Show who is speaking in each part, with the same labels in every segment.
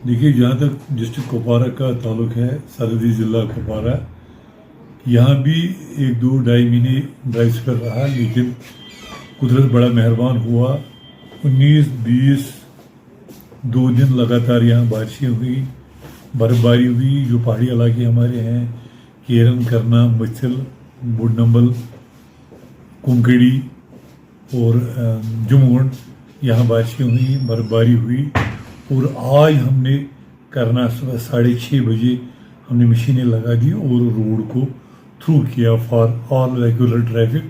Speaker 1: देखिए, जहाँ तक डिस्ट्रिक्ट कुपवारा का ताल्लुक है, सरहदी ज़िला कुपवारा, यहाँ भी 1-2-2.5 महीने ड्राई स्पेल रहा, लेकिन कुदरत बड़ा मेहरबान हुआ। 19-20 2 दिन लगातार यहाँ बारिशें हुई, बर्फबारी हुई। जो पहाड़ी इलाके हमारे हैं, केरन, करना, मच्छल, बुडनम्बल, कुंकड़ी और जुमगुंड, यहाँ बारिशें हुई, बर्फबारी हुई। और आज हमने करना सुबह 6:30 बजे हमने मशीनें लगा दी और रोड को थ्रू किया for all regular traffic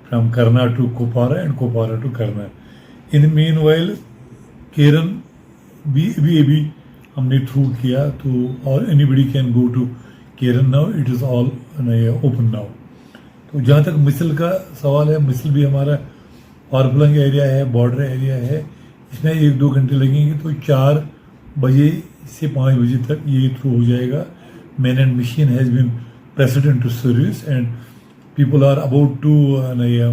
Speaker 1: from Karnah to Kupwara and Kupwara to Karnah. In mean while केरन भी अभी हमने थ्रू किया, तो और anybody can go to Keran now, it is all open now. तो जहाँ तक मिसल का सवाल है, मिसल भी हमारा फारफलंग एरिया है, बॉर्डर एरिया है, इसमें 1-2 घंटे लगेंगे। तो 4 बजे से 5 बजे तक ये थ्रू हो जाएगा। Man and machine has been pressed into service and people are about to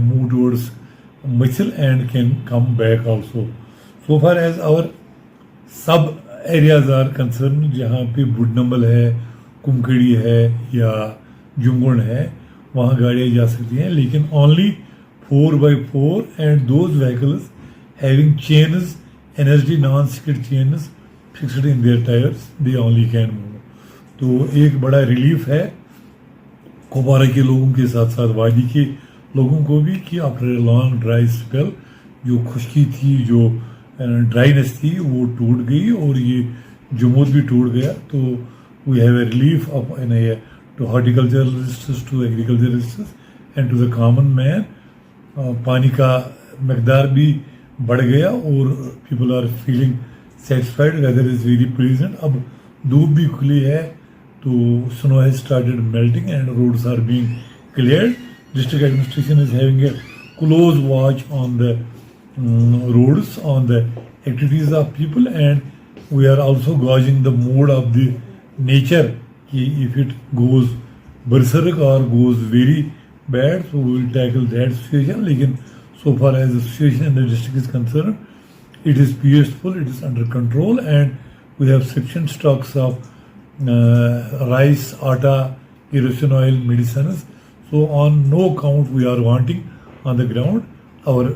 Speaker 1: move towards Mitchell and can come back also. So far as our sub areas are concerned, जहाँ पे बुडनम्बल है, कुंकड़ी है या जुंगुण है, वहाँ गाड़ियाँ जा सकती हैं, लेकिन only 4x4 and those vehicles having chains, energy non-skid chains fixed in their tires, they only can move. तो एक बड़ा रिलीफ है कुपवारा के लोगों के साथ साथ वादी के लोगों को भी कि after a long dry spell जो खुश्की थी, जो ड्राइनेस थी, वो टूट गई और ये जुमूद भी टूट गया। तो we have a relief of to horticulturalists, to agriculturalists and to the common man. पानी का मकदार भी बढ़ गया और people are feeling satisfied, weather is very pleasant. अब धूप भी खुली है, तो snow has started melting and roads are being cleared. District administration is having a close watch on the roads, on the activities of people, and we are also gauging the mode of the nature. If it goes berserk or goes very bad, so we will tackle that situation. Lekin so far as the situation in the district is concerned, it is peaceful, it is under control, and we have sufficient stocks of rice, atta, kerosene oil, medicines. So on no count we are wanting on the ground. Our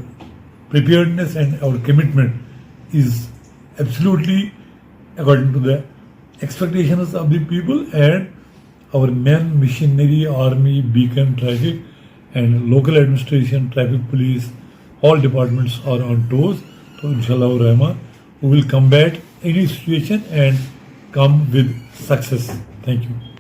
Speaker 1: preparedness and our commitment is absolutely according to the expectations of the people, and our men, machinery, army, beacon, traffic and local administration, traffic police, all departments are on toes. So inshallah rahman, we will combat any situation and come with success. Thank you.